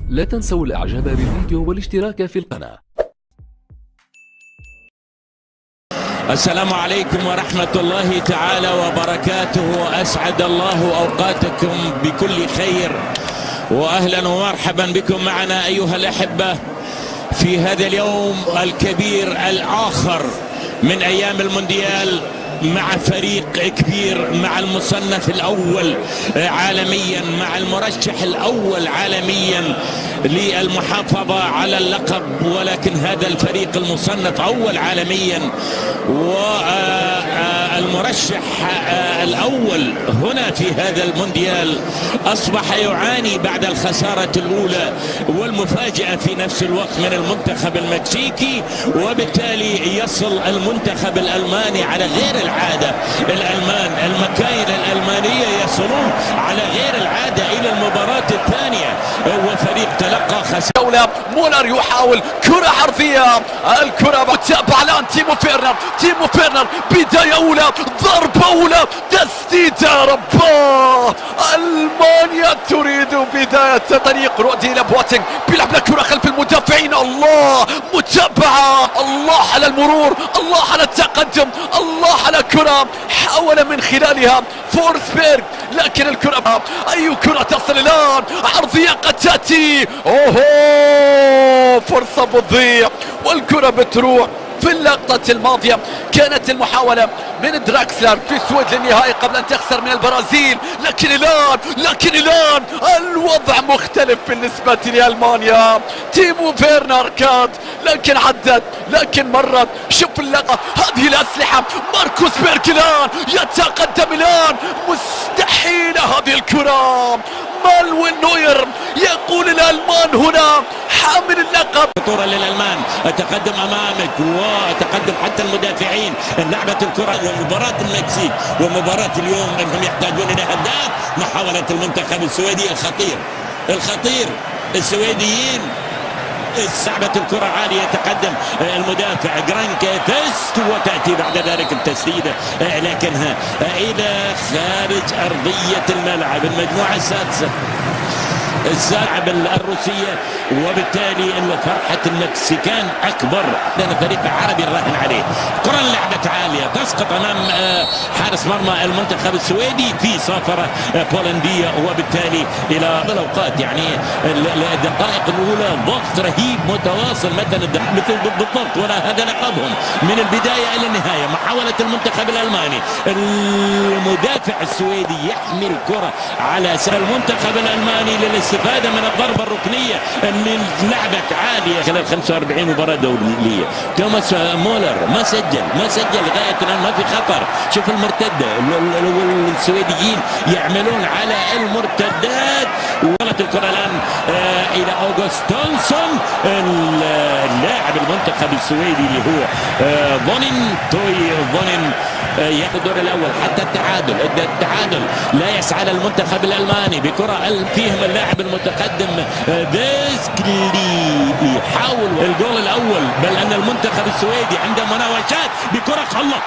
لا تنسوا الاعجاب بالفيديو والاشتراك في القناة. السلام عليكم ورحمة الله تعالى وبركاته. أسعد الله أوقاتكم بكل خير، وأهلا ومرحبا بكم معنا أيها الأحبة في هذا اليوم الكبير الآخر من أيام المونديال، مع فريق كبير، مع المصنف الأول عالميا، مع المرشح الأول عالميا للمحافظة على اللقب، ولكن هذا الفريق المصنف أول عالميا والمرشح الأول هنا في هذا المونديال أصبح يعاني بعد الخسارة الأولى والمفاجأة في نفس الوقت من المنتخب المكسيكي، وبالتالي يصل المنتخب الألماني على غير العادة. الألمان المكاين الألمانية يصلون على غير العادة إلى المباراة الثانية، وفريق تلقى خسارة. مولر يحاول كرة عرضية، الكرة متابعة الآن تيمو فيرنر بداية أولى، ضربة أولى، تسديدة رباه. ألمانيا تريد بداية طريق. رودي إلى بواتينغ بيلعب لكرة خلف المدافعين، الله متابعة، الله على المرور، الله على التقدم، الله على كرة حاول من خلالها فورسبيرغ، لكن الكرة أي كرة تصل الآن، عرضية قد تأتي، أوهو فرصة بتضيع والكرة بتروح. في اللقطة الماضية كانت المحاولة من دراكسلر في السويد للنهائي قبل أن تخسر من البرازيل، لكن الآن الوضع مختلف بالنسبة لألمانيا. تيمو فيرنر كاد، لكن عدت، لكن مرت. شوف اللقطة، هذه الأسلحة، ماركوس بيرغ الآن يتقدم الآن، مستحيلة هذه الكرة. مالوين نوير يقول الألمان هنا حامل اللقب. خطورة للألمان، التقدم أمامك وتقدم حتى المدافعين. لعبة الكرة ومباراة المكسيك ومباراة اليوم أنهم يحتاجون إلى أهداف. محاولة المنتخب السويدي الخطير السويديين. صعبة الكرة عالية، يتقدم المدافع جرانكا تست، وتأتي بعد ذلك التسديدة لكنها إلى خارج أرضية الملعب. المجموعة السادسة اللاعب الروسية، وبالتالي فرحة المكسيكان أكبر، لأن الفريق العربي الراهن عليه. كرة لعبت عالية تسقط أمام حارس مرمى المنتخب السويدي في صافرة بولندية، وبالتالي إلى الأوقات يعني الدقائق الأولى ضغط رهيب متواصل مثل بالضبط، ولا هذا لقبهم من البداية إلى النهاية. محاولة المنتخب الألماني، المدافع السويدي يحمل الكرة على المنتخب الألماني للاستفادة من الضربة الركنية اللي لعبت عالية خلال 45 مباراة دولية. توماس مولر ما سجل لغاية الآن، ما في خطر. شوف المرتدة، السويديين يعملون على المرتدات. وصلت الكرة الآن إلى أوغوستونسون، اللاعب المنتخب السويدي اللي هو فونين ياخذ الدور الأول. حتى التعادل لا يسعى للمنتخب الألماني بكرة فيهم اللاعب المتقدم بيسكلي يحاول الجول الأول، بل أن المنتخب السويدي عنده مناوشات بكرة. الله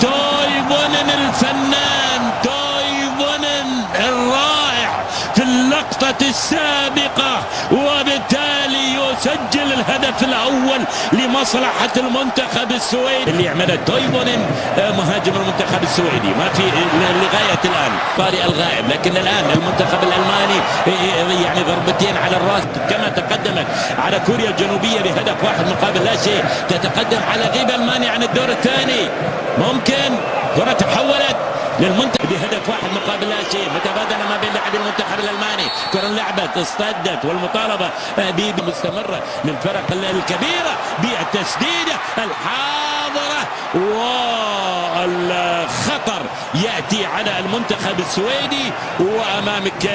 تويفونين الفنان، تويفونين الرائع في اللقطة السابقة، وبالتالي يسجل الهدف الأول لمصلحة المنتخب السويدي اللي عمله تويفونين مهاجم المنتخب السويدي. ما في لغاية الآن طارئ الغائب، لكن الآن المنتخب الألماني يعني ضربتين على الرأس، كما تقدمت على كوريا الجنوبية بهدف 1-0. تتقدم على غيب ألمانيا عن الدور الثاني. ممكن كرة تحولت للمنتخب بهدف 1-0، متبادلة ما بين لاعبي المنتخب الألماني. كرة لعبت، اصطدت، والمطالبة مستمرة للفرق الكبيرة بالتسديدة الحاضرة، والخطر يأتي على المنتخب السويدي. وأمامك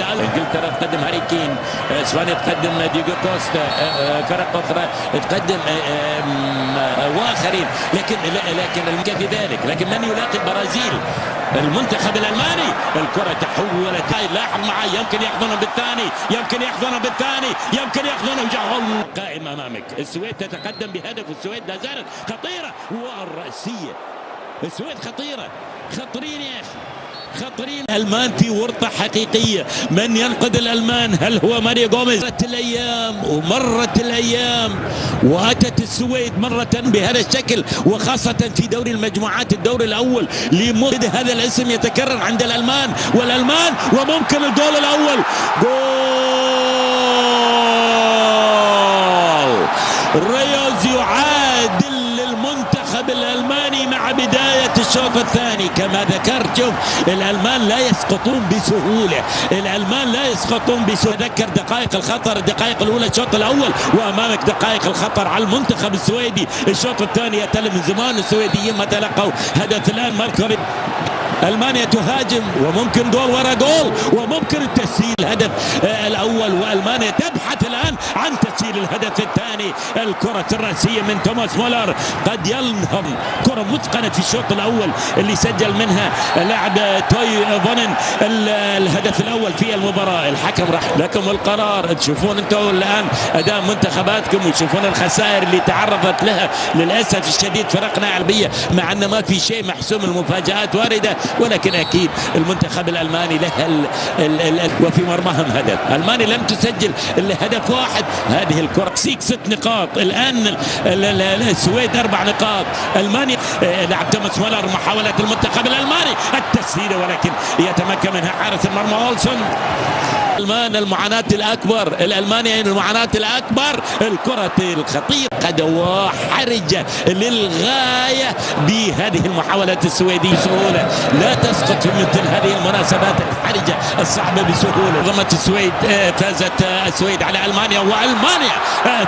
انجلترا تقدم هاري كين، اسبانيا تقدم دييغو كوستا، فرق أخرى تقدم واخرين، لكن في ذلك. لكن من يلاقي البرازيل المنتخب الألماني. الكرة تحولت، لاحظ معي، يمكن يأخذونه بالثاني، يمكن يأخذونه بالثاني، يمكن يأخذونه جول. قائم أمامك، السويد تتقدم بهدف، والسويد لا زالت خطيرة، والرأسية السويد خطيرة، خطرين يا أخي، خطرين. الألمان في ورطة حقيقية، من ينقذ الألمان؟ هل هو ماريو غوميز؟ مرت الأيام ومرت الأيام وأتت السويد مرة بهذا الشكل، وخاصة في دوري المجموعات الدور الأول لمدة هذا الاسم يتكرر عند الألمان، والألمان وممكن الجول الأول. جول ريوز يعادل للمنتخب الألماني مع بداية الشوط الثاني. كما ذكرت، شوف الألمان لا يسقطون بسهولة، الألمان لا يسقطون بسهولة. تذكر دقائق الخطر، الدقائق الأولى الشوط الأول، وأمامك دقائق الخطر على المنتخب السويدي. الشوط الثاني يتلم من زمان السويديين ما تلقوا هدف. الآن ماركوري ألمانيا تهاجم، وممكن جول ورا جول، وممكن التسجيل الهدف الأول، وألمانيا تبحث الآن عن تسجيل الهدف الثاني. الكرة الرأسية من توماس مولر، قد ينهض كرة متقنة في الشوط الأول اللي سجل منها لاعب توي فونن الهدف الأول في المباراة. الحكم راح لكم القرار، تشوفون انتم الآن أداء منتخباتكم وتشوفون الخسائر اللي تعرضت لها للأسف الشديد فرقنا العربية، مع أن ما في شيء محسوم، المفاجآت واردة، ولكن أكيد المنتخب الألماني له وفي مرماهم هدف. ألمانيا لم تسجل إلا هدف واحد. هذه الكرة 6 نقاط الآن، السويد 4 نقاط. ألمانيا لعب توماس مولر، محاولة المنتخب الألماني التسديدة، ولكن يتمكن منها حارس المرمى أولسون. الألمان المعاناة الأكبر، الألمانيين المعاناة الأكبر. الكرة الخطيرة قد وحرجة للغاية بهذه المحاولات السويدية بسهولة، لا تسقط في مثل هذه المناسبات الحرجة الصعبة بسهولة. ضمت السويد، فازت السويد على ألمانيا، وألمانيا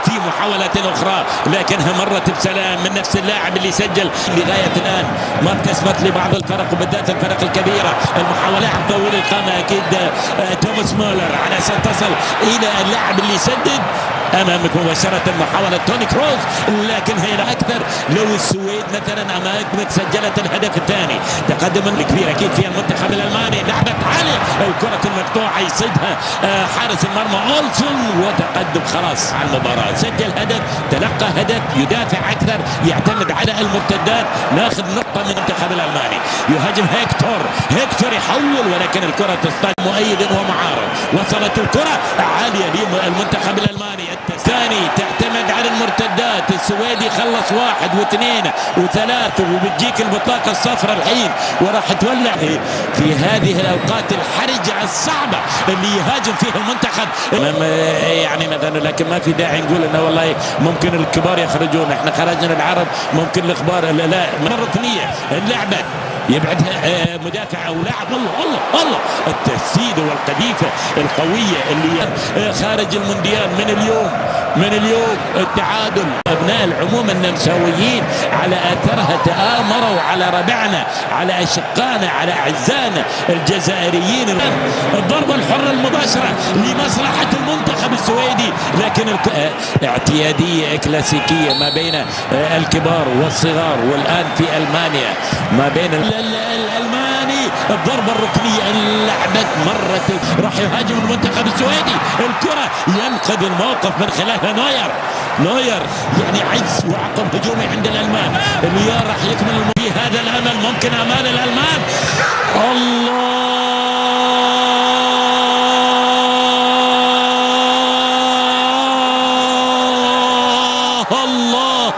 في محاولة أخرى لكنها مرت بسلام من نفس اللاعب اللي سجل. لغاية الآن ما ابتسمت لبعض الفرق وبالذات الفرق الكبيرة المحاولات طويل القامة. أكيد توماس مولر على أساس تصل إلى اللاعب اللي يسدد. أمامك مباشرة محاولة توني كروز، لكن هي أكثر لو السويد مثلا أمامك سجلت الهدف الثاني. تقدم كبير أكيد في المنتخب الألماني، لعبت عالية، الكرة المقطوعة يصيدها حارس المرمى أولسون، وتقدم خلاص على المباراة. سجل هدف، تلقى هدف، يدافع أكثر، يعتمد على المرتدات. ناخذ نقطة من المنتخب الألماني. يهاجم هيكتور يحول، ولكن الكرة تصطاد مؤيد ومعارض. وصلت الكرة عالية للمنتخب الألماني. الثاني تعتمد على المرتدات. السويدي خلص 1 و2 و3، وبتجيك البطاقة الصفراء الحين وراح تولع في هذه الأوقات الحرجة الصعبة اللي يهاجم فيها المنتخب. يعني مثلا، لكن ما في داعي نقول انه والله ممكن الكبار يخرجون، احنا خرجنا العرب، ممكن الكبار لا. مرة ثانية اللعبة يبعدها مدافع او لاعب. الله التسديد والقذيفه القويه اللي خارج المونديال من اليوم التعادل. ابناء العموم النمساويين على اثرها تآمروا على ربعنا، على اشقائنا، على اعزائنا الجزائريين. الضربه الحره المباشره لمصلحه المنتخب السويدي، لكن اعتياديه كلاسيكيه ما بين الكبار والصغار. والان في المانيا ما بين الألماني الضربة الركنية لعبت مرت، راح يهاجم المنتخب السويدي. الكرة ينقذ الموقف من خلالها نوير، يعني عز وعقب هجومي عند الألمان. نوير راح يكمل في هذا الأمل، ممكن أمال الألمان. الله